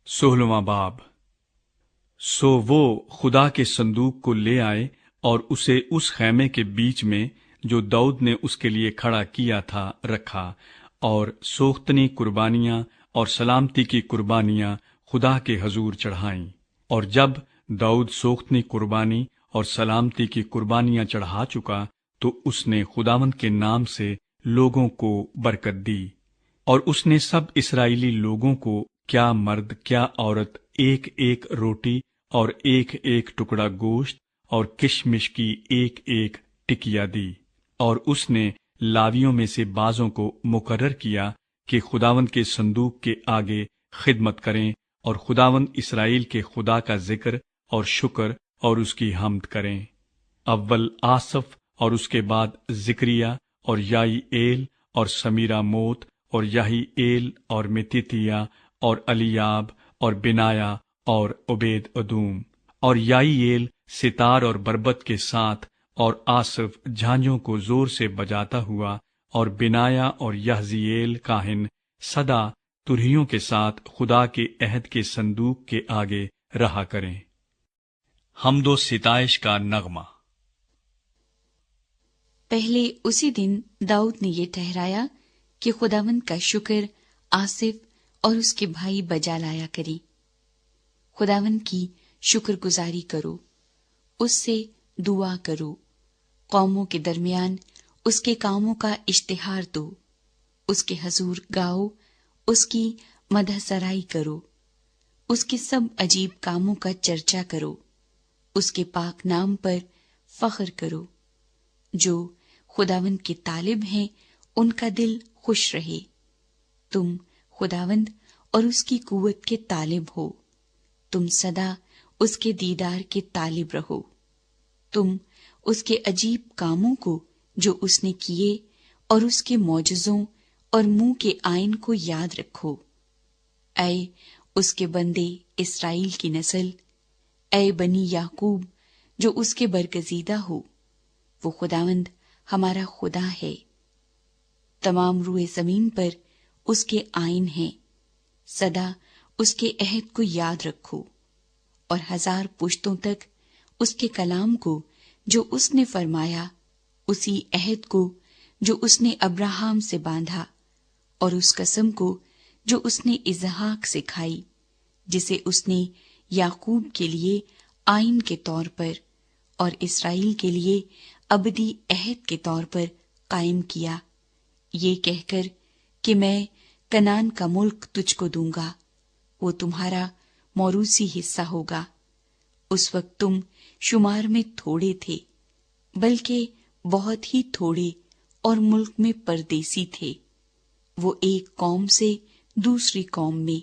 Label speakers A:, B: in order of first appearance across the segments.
A: 16वां बाब। सो वो खुदा के संदूक को ले आए और उसे उस खैमे के बीच में जो दाऊद ने उसके लिए खड़ा किया था रखा, और सोख्तनी कुर्बानियां और सलामती की कुर्बानियां खुदा के हजूर चढ़ाईं। और जब दाऊद सोख्तनी कुर्बानी और सलामती की कुर्बानियां चढ़ा चुका, तो उसने खुदावंद के नाम से लोगों को बरकत दी। और उसने सब इस्राएली लोगों को, क्या मर्द क्या औरत, एक एक रोटी और एक एक टुकड़ा गोश्त और किशमिश की एक एक टिकिया दी। और उसने लावियों में से बाजों को मुकर्रर किया कि खुदावंद के संदूक के आगे खिदमत करें और खुदावंद इसराइल के खुदा का जिक्र और शुक्र और उसकी हम्द करें। अव्वल आसफ और उसके बाद जिक्रिया और याईएल और समीरा मोत और याहीएल और मितितिया और अलियाब और बिनाया और उबेद अदूम। और याईएल सितार और बरबत के साथ, और आसफ झांझों को जोर से बजाता हुआ, और बिनाया और यहजीएल काहिन सदा तुरहियों के साथ खुदा के अहद के संदूक के आगे रहा करें। हमदो सिताइश का नगमा।
B: पहले उसी दिन दाऊद ने ये ठहराया कि खुदावंद का शुक्र आसिफ और उसके भाई बजा लाया करें। खुदावंद की शुक्रगुजारी करो, उससे दुआ करो, कौमों के दरमियान उसके कामों का इश्तिहार दो, उसके हजूर गाओ, उसकी मदह सराई करो, उसके सब अजीब कामों का चर्चा करो, उसके पाक नाम पर फख्र करो। जो खुदावंद के तालिब हैं उनका दिल खुश रहे। तुम खुदावंद और उसकी कुव्वत के तालिब हो, तुम सदा उसके दीदार के तालिब रहो। तुम उसके अजीब कामों को जो उसने किए और उसके मौजज़ों और मुंह के आइन को याद रखो। ऐ उसके बंदे इस्राएल की नस्ल, ऐ बनी याकूब जो उसके बरगजीदा हो, वो खुदावंद हमारा खुदा है। तमाम रूए जमीन पर उसके आइन हैं, सदा उसके अहद को याद रखो, और 1000 पुश्तों तक उसके कलाम को जो उसने फरमाया, उसी अहद को जो उसने अब्राहम से बांधा, और उस कसम को जो उसने इजहाक से खाई, जिसे उसने याकूब के लिए आइन के तौर पर और इस्राएल के लिए अबदी अहद के तौर पर कायम किया, ये कहकर कि मैं कनान का मुल्क तुझको दूंगा, वो तुम्हारा मौरूसी हिस्सा होगा। उस वक्त तुम शुमार में थोड़े थे, बल्कि बहुत ही थोड़े, और मुल्क में परदेसी थे। वो एक कौम से दूसरी कौम में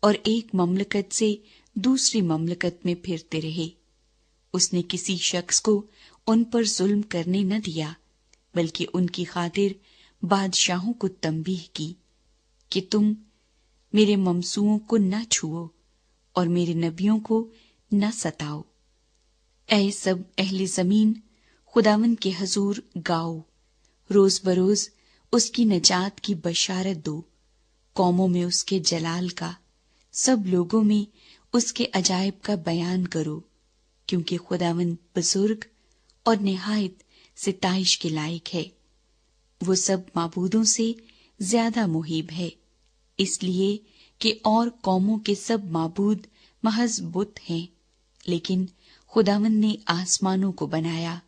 B: और एक ममलकत से दूसरी ममलकत में फिरते रहे। उसने किसी शख्स को उन पर जुल्म करने न दिया, बल्कि उनकी खातिर बादशाहों को तंबीह की कि तुम मेरे ममसूओं को न छुओ और मेरे नबियों को न सताओ। ऐ सब अहले जमीन, खुदावंद के हजूर गाओ, रोज बरोज उसकी नजात की बशारत दो, कौमों में उसके जलाल का, सब लोगों में उसके अजायब का बयान करो, क्योंकि खुदावंद बुजुर्ग और निहायत सिताइश के लायक है। वो सब माबूदों से ज्यादा मुहीब है, इसलिए कि और कौमों के सब माबूद महज बुत हैं, लेकिन खुदावंद ने आसमानों को बनाया।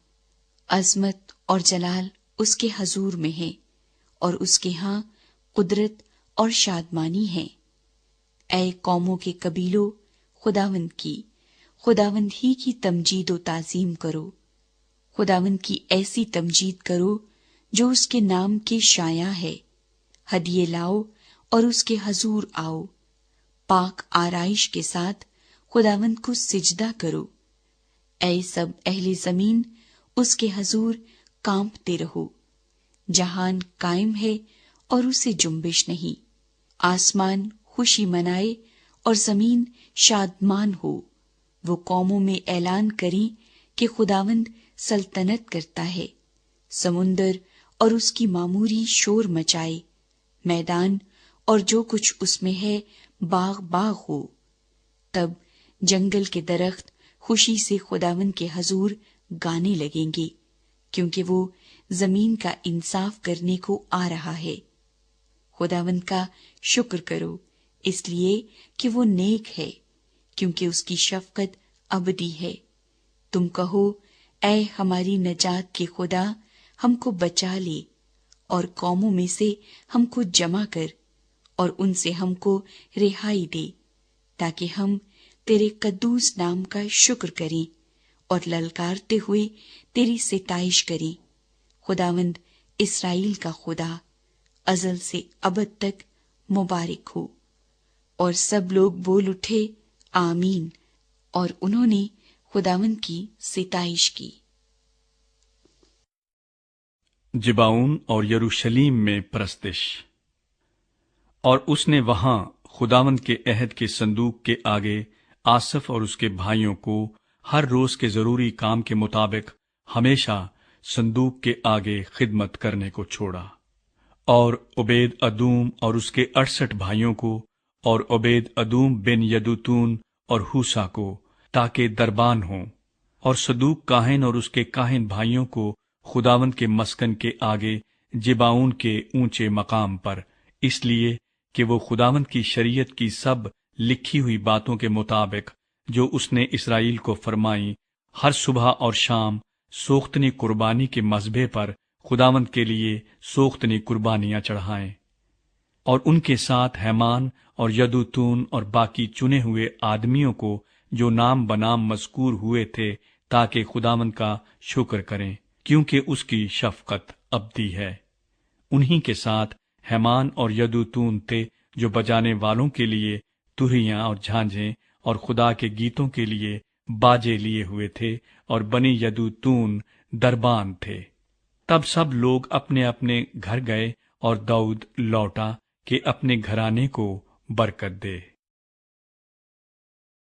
B: अजमत और जलाल उसके हजूर में है, और उसके यहाँ कुदरत और शादमानी है। ऐ कौमों के कबीलों, खुदावंद ही की तमजीद व ताजीम करो। खुदावंद की ऐसी तमजीद करो जो उसके नाम की शाया है। हदिये लाओ और उसके हजूर आओ, पाक आराइश के साथ खुदावंद को सिजदा करो। ऐ सब अहले जमीन, उसके हजूर कांपते रहो। जहान कायम है और उसे जुम्बिश नहीं। आसमान खुशी मनाए और जमीन शादमान हो। वो कौमों में ऐलान करें कि खुदावंद सल्तनत करता है। समुंदर और उसकी मामूरी शोर मचाए, मैदान और जो कुछ उसमें है बाग बाग हो। तब जंगल के दरख्त खुशी से खुदावन के हजूर गाने लगेंगे, क्योंकि वो जमीन का इंसाफ करने को आ रहा है। खुदावन का शुक्र करो, इसलिए कि वो नेक है, क्योंकि उसकी शफकत अबदी है। तुम कहो, ऐ हमारी नजात के खुदा, हमको बचा ले और कौमों में से हमको जमा कर और उनसे हमको रिहाई दे, ताकि हम तेरे कद्दूस नाम का शुक्र करें और ललकारते हुए तेरी सिताइश करें। खुदावंद इस्राएल का खुदा अजल से अबद तक मुबारक हो। और सब लोग बोल उठे आमीन, और उन्होंने खुदावंद की सिताइश की।
A: जिबाउन और यरूशलेम में प्रस्तिश। और उसने वहां खुदावंद के अहद के संदूक के आगे आसफ और उसके भाइयों को हर रोज के जरूरी काम के मुताबिक हमेशा संदूक के आगे खिदमत करने को छोड़ा। और उबैद अदूम और उसके 68 भाइयों को, और उबैद अदूम बिन यदूतून और हूसा को, ताकि दरबान हों। और सदूक काहिन और उसके काहिन भाइयों को खुदावंद के मस्कन के आगे जिबाउन के ऊंचे मकाम पर, इसलिए कि वो खुदावंद की शरीयत की सब लिखी हुई बातों के मुताबिक जो उसने इस्राएल को फरमाई, हर सुबह और शाम सोख्तनी कुर्बानी के मज़बे पर खुदावंद के लिए सोख्तनी कुर्बानियां चढ़ाएं। और उनके साथ हैमान और यदूतून और बाकी चुने हुए आदमियों को जो नाम बनाम मज़कूर हुए थे, ताकि खुदावंद का शुक्र करें, क्योंकि उसकी शफकत अबदी है। उन्हीं के साथ हैमान और यदूतून थे जो बजाने वालों के लिए तुरहियां और झांझें और खुदा के गीतों के लिए बाजे लिए हुए थे, और बनी यदूतून दरबान थे। तब सब लोग अपने अपने घर गए, और दाऊद लौटा कि अपने घराने को बरकत दे।